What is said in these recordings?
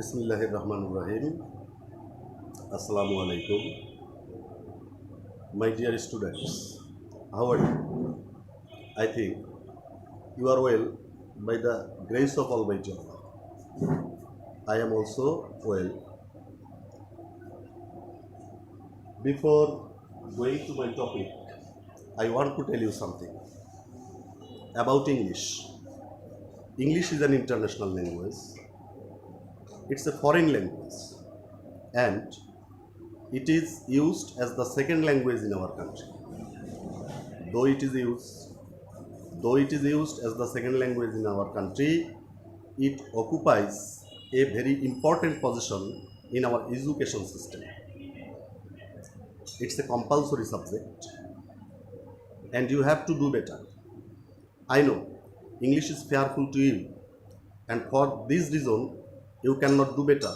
Bismillahirrahmanirrahim. Assalamu alaikum. My dear students, how are you? I think you are well by the grace of Almighty Allah. I am also well. Before going to my topic, I want to tell you something about English. English is an international language. It's a foreign language and it is used as the second language in our country. Though it is used as the second language in our country, it occupies a very important position in our education system. It's a compulsory subject and you have to do better. I know English is fearful to you, and for this reason you cannot do better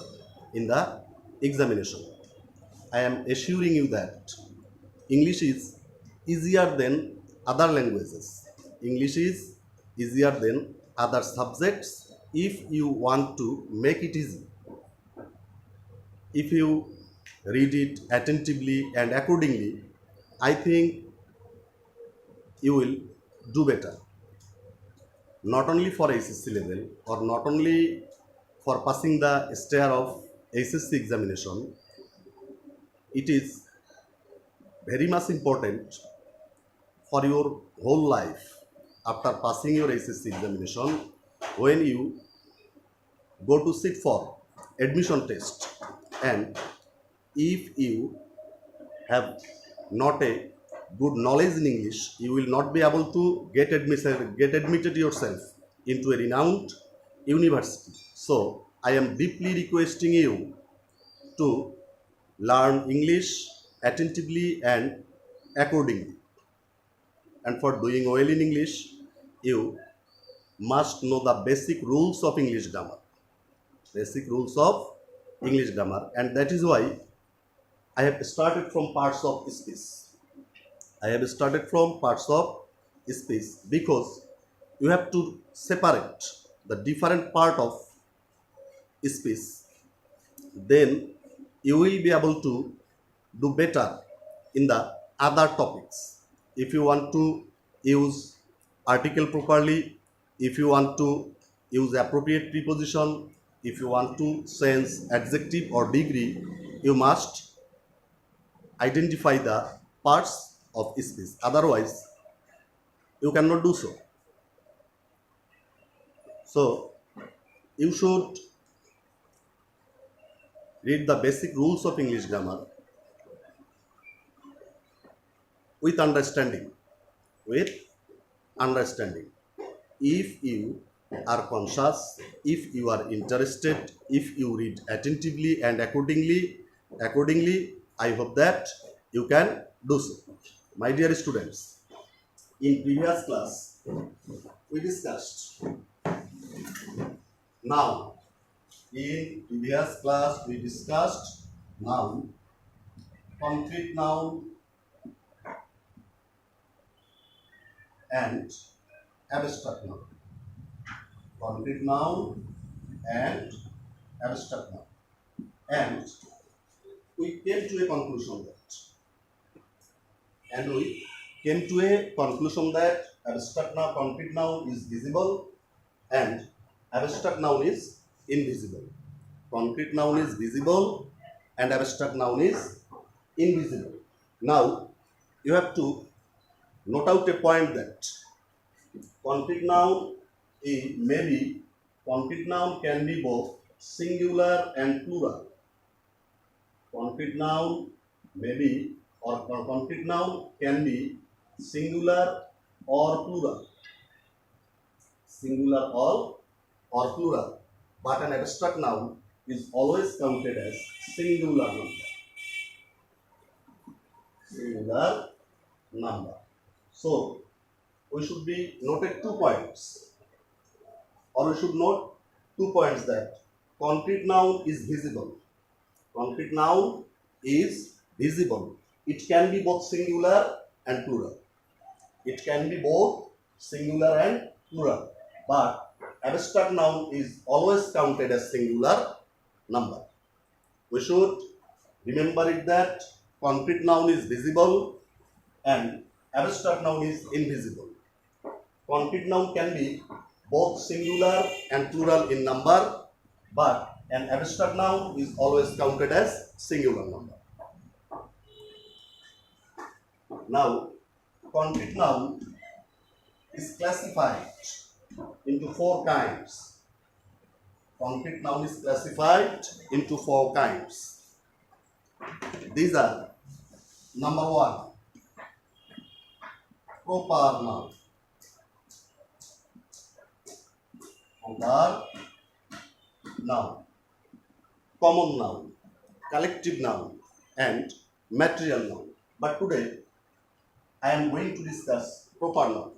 in the examination. I am assuring you that English is easier than other languages. English is easier than other subjects if you want to make it easy. If you read it attentively and accordingly, I think you will do better. Not only for SSC level or not only for passing the stair of SSC examination, it is very much important for your whole life. After passing your SSC examination, when you go to sit for admission test, and if you have not a good knowledge in English, you will not be able to get admitted yourself into a renowned university. So I am deeply requesting you to learn English attentively and accordingly. And for doing well in English, you must know the basic rules of English grammar. Basic rules of English grammar. And that is why I have started from parts of speech. I have started from parts of speech because you have to separate the different part of speech. Then you will be able to do better in the other topics. If you want to use article properly, if you want to use appropriate preposition, if you want to change adjective or degree, you must identify the parts of speech. Otherwise, you cannot do so. So, you should read the basic rules of English grammar with understanding. If you are conscious, if you are interested, if you read attentively and accordingly, I hope that you can do so. My dear students, in previous class, we discussed noun. In previous class, we discussed noun, concrete noun, and abstract noun. Concrete noun and abstract noun. And we came to a conclusion that abstract noun, concrete noun is visible and abstract noun is invisible. Concrete noun is visible and abstract noun is invisible. Now you have to note out a point that concrete noun can be both singular and plural. Concrete noun concrete noun can be singular or plural. Singular or plural. But an abstract noun is always counted as singular number. Singular number. So we should be noted 2 points, or we should note 2 points that concrete noun is visible. Concrete noun is visible. It can be both singular and plural. It can be both singular and plural. But abstract noun is always counted as singular number. We should remember it that concrete noun is visible and abstract noun is invisible. Concrete noun can be both singular and plural in number, but an abstract noun is always counted as singular number. Now, concrete noun is classified into four kinds. Concrete noun is classified into four kinds. These are: number one, proper noun. Proper noun, common noun, collective noun, and material noun. But today, I am going to discuss proper noun.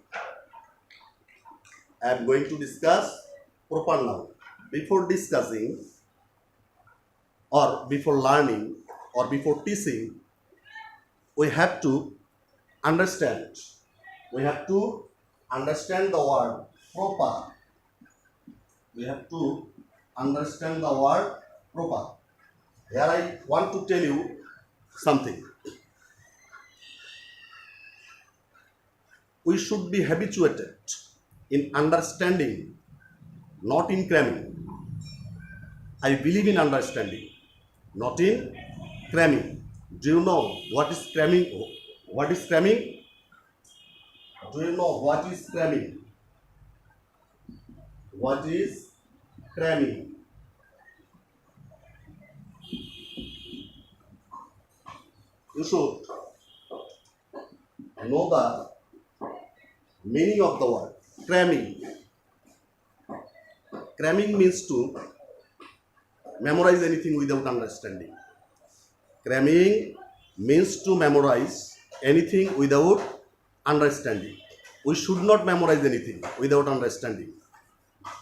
I am going to discuss proper noun. Before discussing, or before learning, or before teaching, we have to understand. We have to understand the word proper. We have to understand the word proper. Here I want to tell you something. We should be habituated in understanding, not in cramming. I believe in understanding, not in cramming. Do you know what is cramming? What is cramming? Do you know what is cramming? What is cramming? You should know the meaning of the word cramming. Cramming means to memorize anything without understanding. Cramming means to memorize anything without understanding. We should not memorize anything without understanding.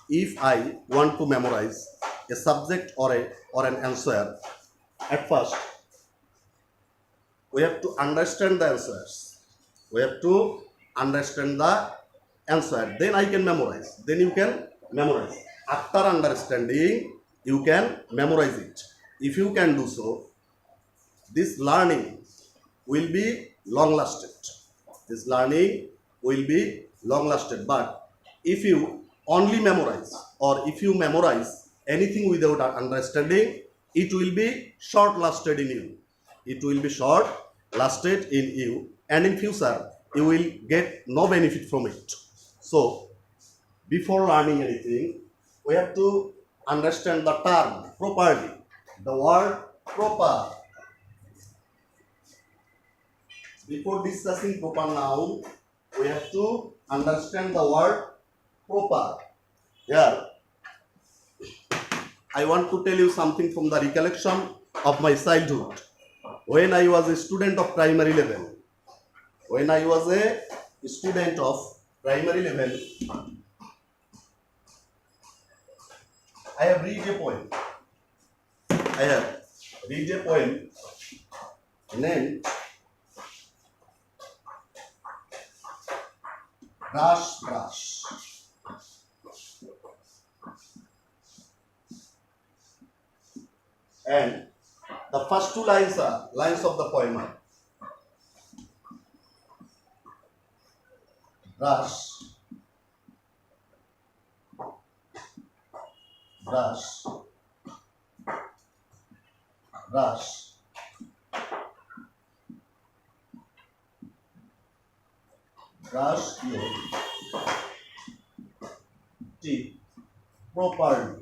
If I want to memorize a subject or an answer, at first we have to understand the answers. We have to understand the answer. Then I can memorize. Then you can memorize. After understanding, you can memorize it. If you can do so, this learning will be long lasted. This learning will be long lasted. But if you only memorize, or if you memorize anything without understanding, it will be short lasted in you. It will be short lasted in you, and in future you will get no benefit from it. So before learning anything, we have to understand the term properly. The word proper. Before discussing proper noun, we have to understand the word proper. Here, I want to tell you something from the recollection of my childhood. When I was a student of primary level, I have read a poem. Named Brush Brush. And the first two lines are lines of the poem are: brush, brush, brush, brush your teeth properly.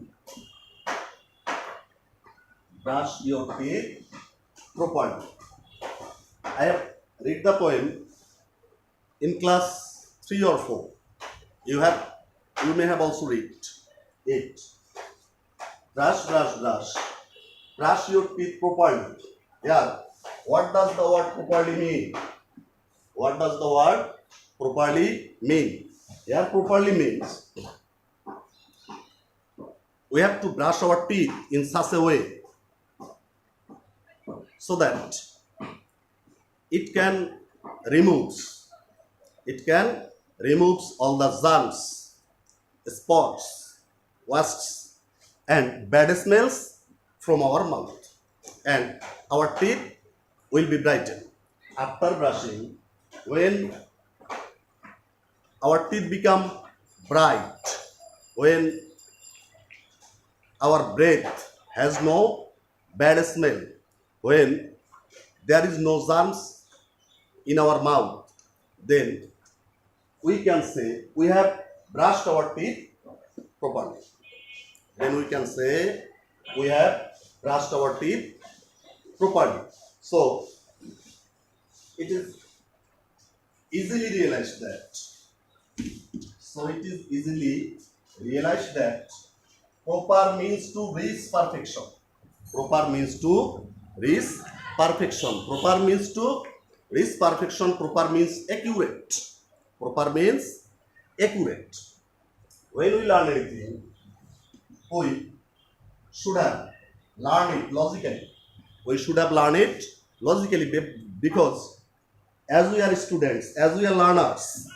Brush your teeth properly. I have read the poem in class 3 or 4. You may have also read it. Brush, brush, brush. Brush your teeth properly. Yeah. What does the word properly mean? What does the word properly mean? Yeah, properly means we have to brush our teeth in such a way so that it can remove all the germs, spots, wastes, and bad smells from our mouth and our teeth will be brightened. After brushing, when our teeth become bright, when our breath has no bad smell, when there is no germs in our mouth, then we can say we have brushed our teeth properly. Then we can say we have brushed our teeth properly. So it is easily realized that. So it is easily realized that proper means to reach perfection. Proper means to reach perfection. Proper means to reach perfection. Proper means accurate. Proper means accurate. When we learn anything, we should have learned it logically. We should have learned it logically because as we are students, as we are learners,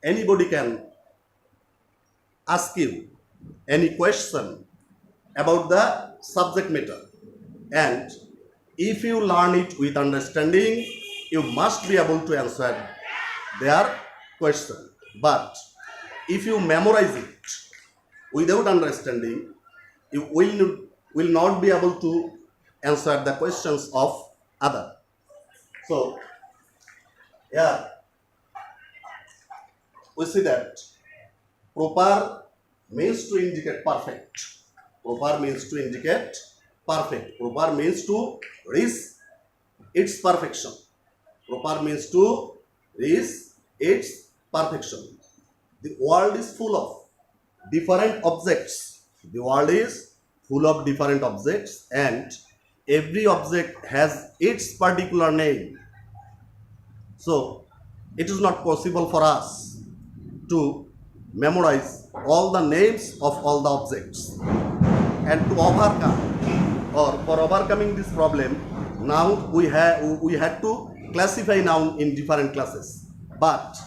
anybody can ask you any question about the subject matter, and if you learn it with understanding, you must be able to answer their question. But if you memorize it without understanding, you will not be able to answer the questions of other. So yeah, we see that proper means to indicate perfect. Proper means to indicate perfect. Proper means to reach its perfection. Proper means to reach its perfection. The world is full of different objects. The world is full of different objects, and every object has its particular name. So it is not possible for us to memorize all the names of all the objects. And to overcome, or for overcoming this problem, now we had to classify noun in different classes. But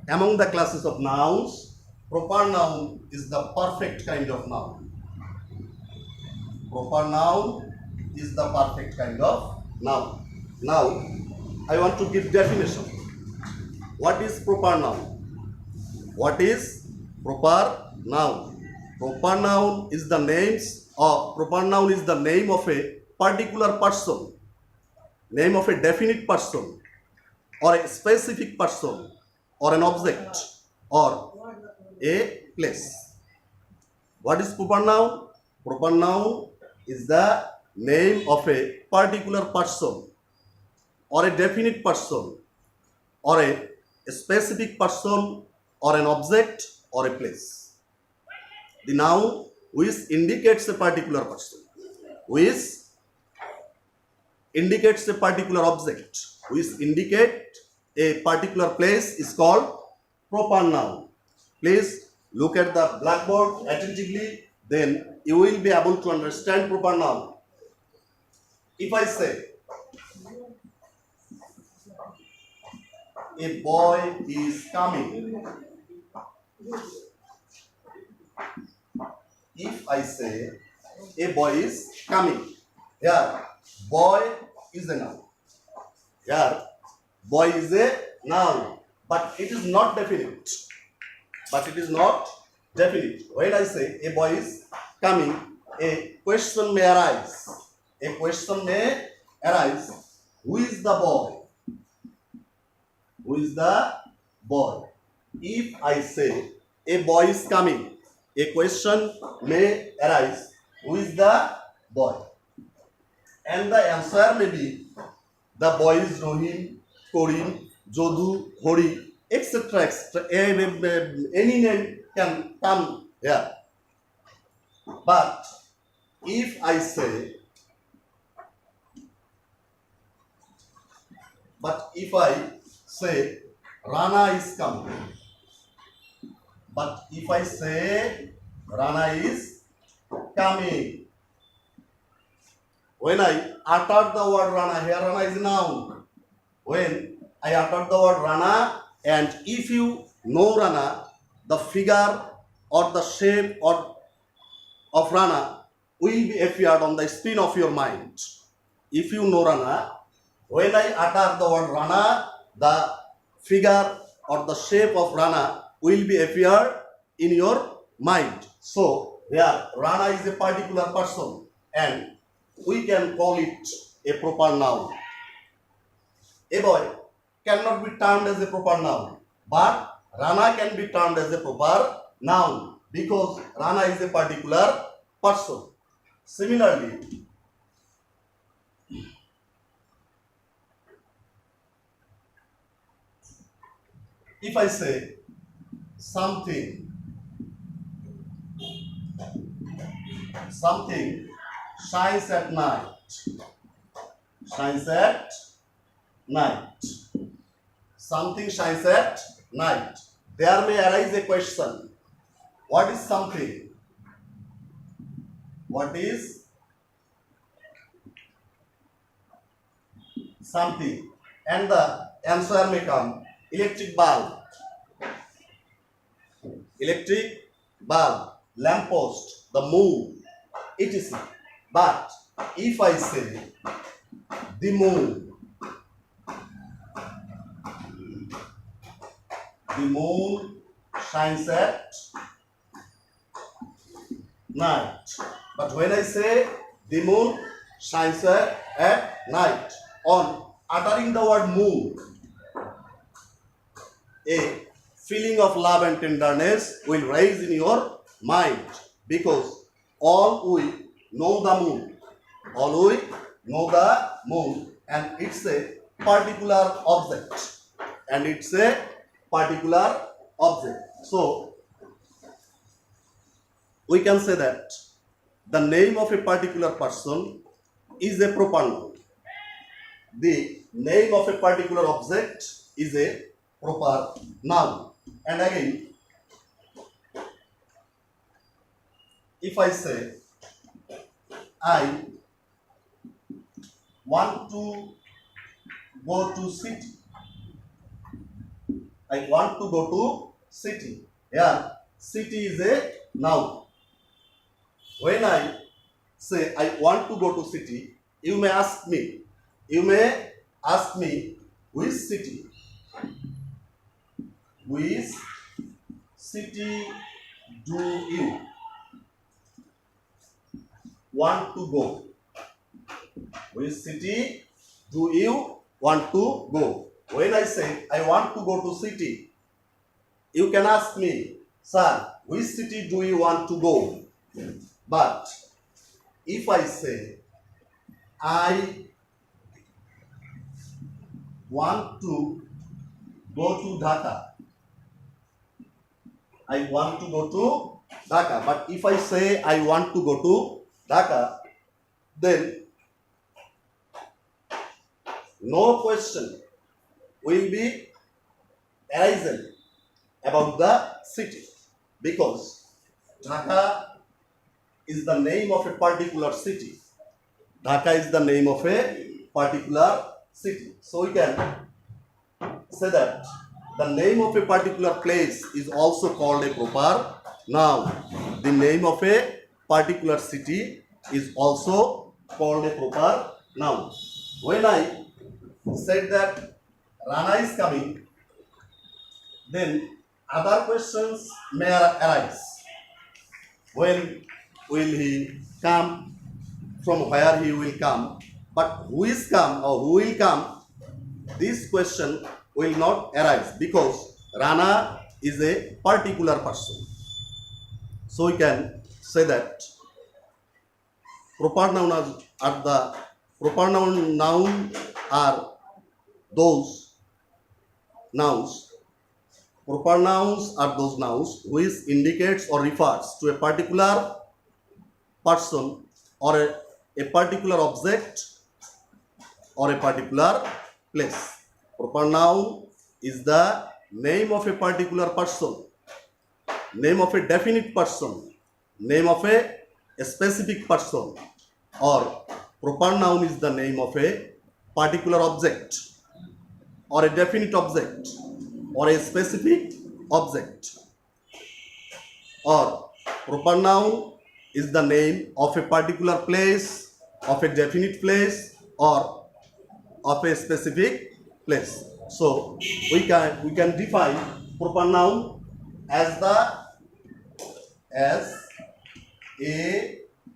among the classes of nouns, proper noun is the perfect kind of noun. Proper noun is the perfect kind of noun. Now I want to give definition. What is proper noun? What is proper noun? Proper noun is the name of a particular person, name of a definite person, or a specific person, or an object, or a place. What is proper noun? Proper noun is the name of a particular person, or a definite person, or a specific person, or an object, or a place. The noun which indicates a particular person, which indicates a particular object, which indicates a particular place is called proper noun. Please look at the blackboard attentively, then you will be able to understand proper noun. If I say a boy is coming, if I say a boy is coming, here boy is a noun. Here boy is a noun, but it is not definite. But it is not definite. When I say a boy is coming, a question may arise. A question may arise. Who is the boy? Who is the boy? If I say a boy is coming, a question may arise. Who is the boy? And the answer may be the boy is Rohim, Korim, Jodu, Hori, etc. etc. Any name can come here. But if I say Rana is coming, but if I say Rana is coming, when I uttered the word Rana, here Rana is a noun. When I uttered the word Rana, and if you know Rana, the figure or the shape of Rana, will be appeared on the screen of your mind. If you know Rana, when I utter the word Rana, the figure or the shape of Rana will be appeared in your mind. So here Rana is a particular person and we can call it a proper noun. A boy cannot be termed as a proper noun, but Rana can be termed as a proper noun because Rana is a particular person. Similarly, if I say something shines at night, something shines at night, there may arise a question: what is something? What is something? And the answer may come: electric bulb, lamp post, the moon, etc. But if I say the moon shines at night. But when I say the moon shines at night, on uttering the word moon, a feeling of love and tenderness will rise in your mind because all we know the moon, and it's a particular object. So we can say that the name of a particular person is a proper noun. The name of a particular object is a proper noun. And again, if I say I want to go to city, yeah, city is a noun. When I say I want to go to city, you may ask me which city do you want to go? Which city do you want to go? When I say I want to go to city, you can ask me, sir, which city do you want to go? But if I say I want to go to Dhaka, but if I say I want to go to Dhaka, then no question will be arisen about the city because Dhaka is the name of a particular city. So we can say that the name of a particular place is also called a proper noun. The name of a particular city is also called a proper noun. When I said that Rana is coming, then other questions may arise. When will he come? From where he will come? But who is come or who will come? This question will not arise because Rana is a particular person. So we can say that proper noun are those nouns. Proper nouns are those nouns which indicates or refers to a particular person or a particular object or a particular place. Proper noun is the name of a particular person, name of a definite person, name of a specific person, or proper noun is the name of a particular object or a definite object or a specific object, or proper noun is the name of a particular place, of a definite place, or of a specific place. So we can define proper noun as a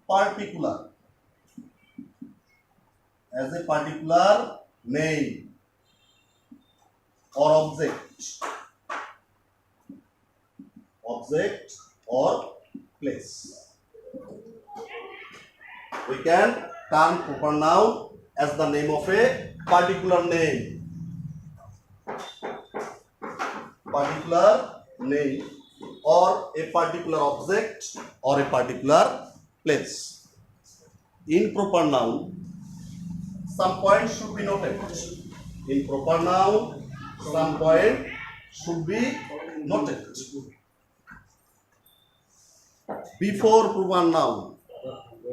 particular name or object or place. We can term proper noun as the name of a particular name or a particular object or a particular place. In proper noun, some points should be noted. In proper noun, some point should be noted. Before proper noun,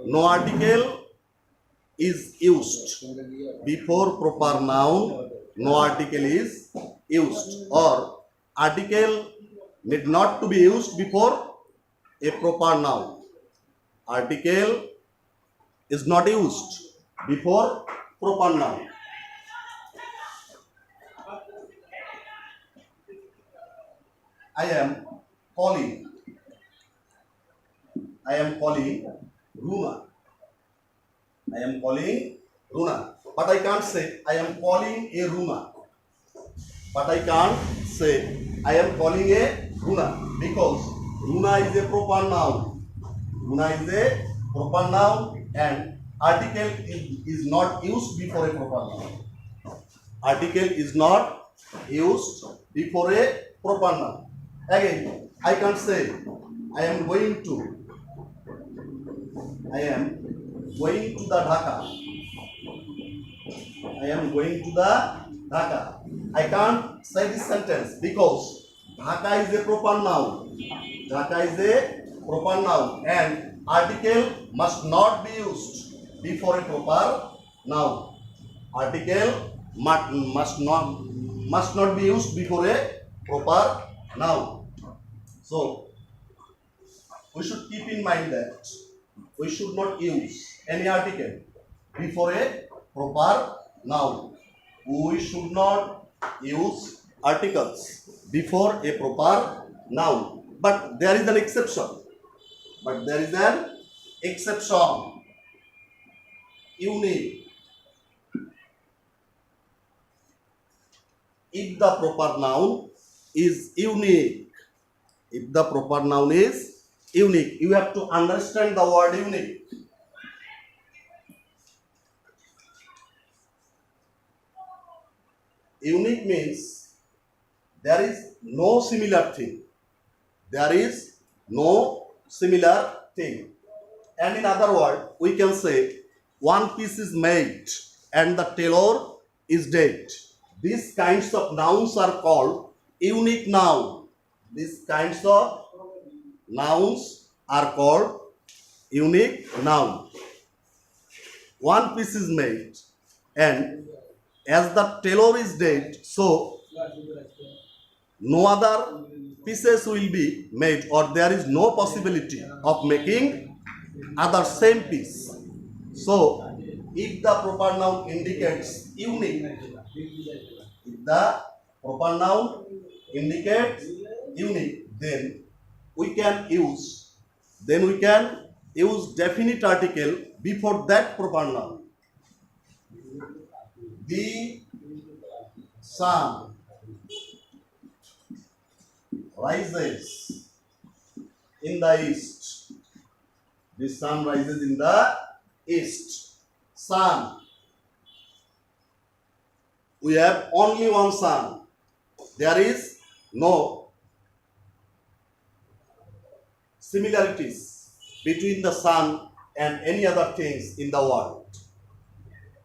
no article is used. Before proper noun, no article is used, or article need not to be used before a proper noun. Article is not used before proper noun. I am calling Runa. I am calling Runa. But I can't say I am calling a Runa. But I can't say I am calling a Runa, because Runa is a proper noun. Runa is a proper noun, and article is not used before a proper noun. Article is not used before a proper noun. Again, I can't say I am going to the Dhaka. I am going to the Dhaka. I can't say this sentence because Dhaka is a proper noun. Dhaka is a proper noun, and article must not be used before a proper noun. Article must not be used before a proper noun. So we should keep in mind that we should not use any article before a proper noun. We should not use articles before a proper noun. But there is an exception. Unique. If the proper noun is unique. If the proper noun is unique, you have to understand the word unique. Unique means there is no similar thing. There is no similar thing. And in other words, we can say one piece is made and the tailor is dead. These kinds of nouns are called unique noun. These kinds of nouns are called unique noun. One piece is made, and as the tailor is dead, so no other pieces will be made, or there is no possibility of making other same piece. So if the proper noun indicates unique, then we can use definite article before that proper noun. The sun rises in the east. The sun rises in the east. Sun. We have only one sun. There is no similarities between the sun and any other things in the world.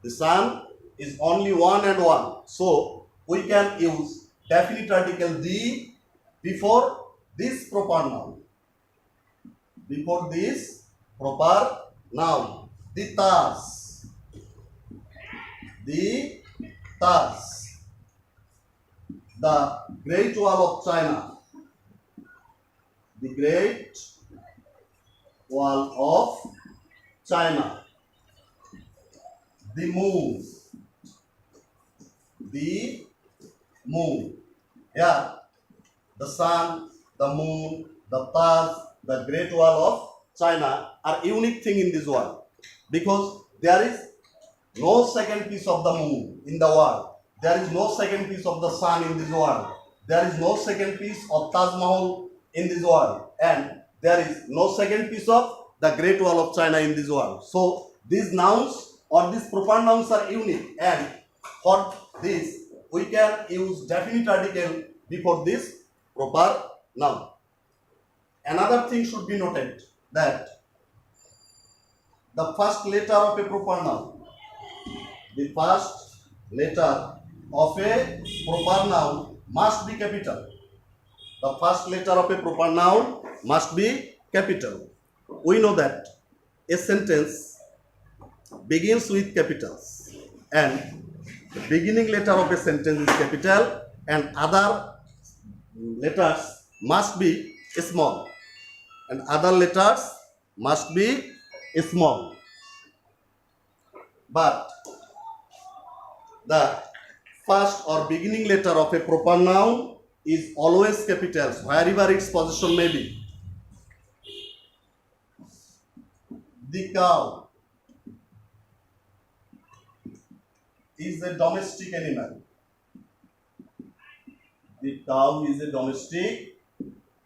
The sun is only one and one. So we can use definite article the before this proper noun. Before this proper noun. The Taj. The Taj. The Great Wall of China. The Great Wall of China. The moon. The moon. Here, the sun, the moon, the Taj, the Great Wall of China are unique thing in this world, because there is no second piece of the moon in the world. There is no second piece of the sun in this world. There is no second piece of Taj Mahal in this world. And there is no second piece of the Great Wall of China in this world. So these nouns or these proper nouns are unique. And for this, we can use definite article before this proper noun. Another thing should be noted, that the first letter of a proper noun, the first letter of a proper noun must be capital. The first letter of a proper noun must be capital. We know that a sentence begins with capitals, and the beginning letter of a sentence is capital, and other letters must be small, and other letters must be small. But the first or beginning letter of a proper noun is always capitals, wherever its position may be. The cow is a domestic animal. The cow is a domestic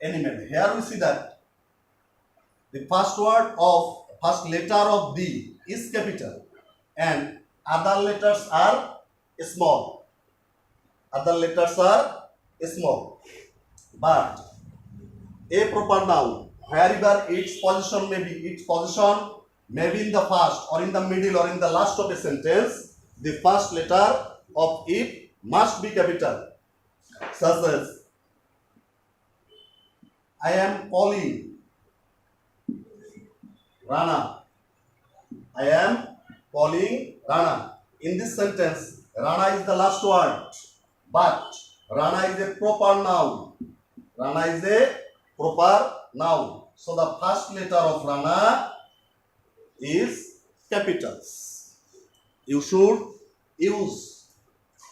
animal. Here we see that the first letter of the is capital, and other letters are small. Other letters are small. But a proper noun, wherever its position may be, in the first or in the middle or in the last of a sentence, the first letter of it must be capital. Such as, I am calling Rana. I am calling Rana. In this sentence, Rana is the last word, but Rana is a proper noun. Rana is a proper noun. So the first letter of Rana is capitals. You should use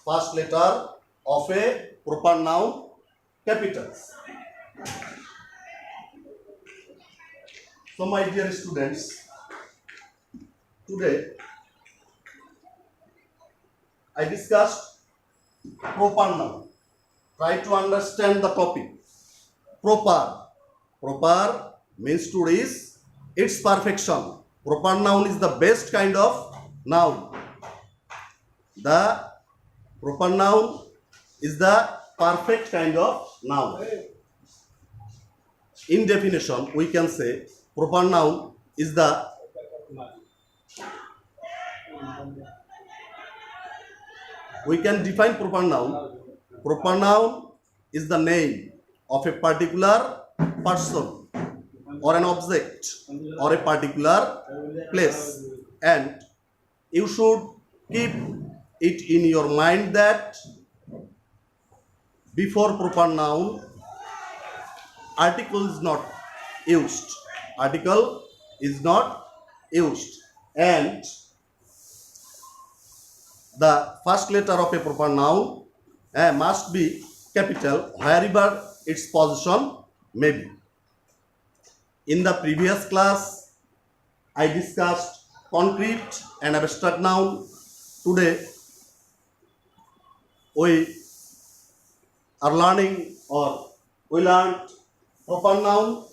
first letter of a proper noun capitals. So my dear students, today I discussed proper noun. Try to understand the topic. Proper. Proper means to reach its perfection. Proper noun is the best kind of noun. The proper noun is the perfect kind of noun. In definition, we can say proper noun is the we can define proper noun. Proper noun is the name of a particular person or an object or a particular place, and you should keep it in your mind that before proper noun, article is not used. Article is not used, and the first letter of a proper noun must be capital wherever its position may be. In the previous class, I discussed concrete and abstract noun. Today, we are learning, or we learned proper noun.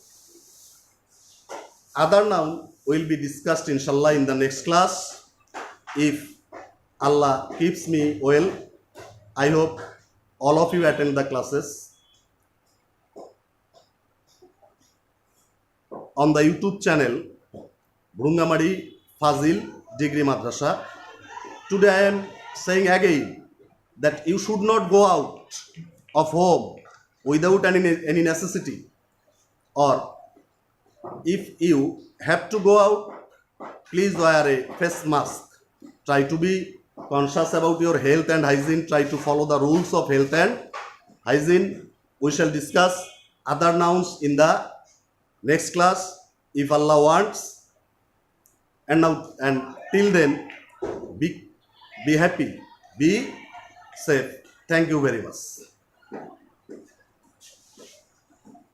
Other noun will be discussed inshallah in the next class. If Allah keeps me well, I hope all of you attend the classes on the YouTube channel Bhrungamadi Fazil Degree Madrasa. Today I am saying again that you should not go out of home without any necessity, or if you have to go out, please wear a face mask. Try to be conscious about your health and hygiene. Try to follow the rules of health and hygiene. We shall discuss other nouns in the next class. if Allah wants. And now, and till then, be happy, be safe. Thank you very much.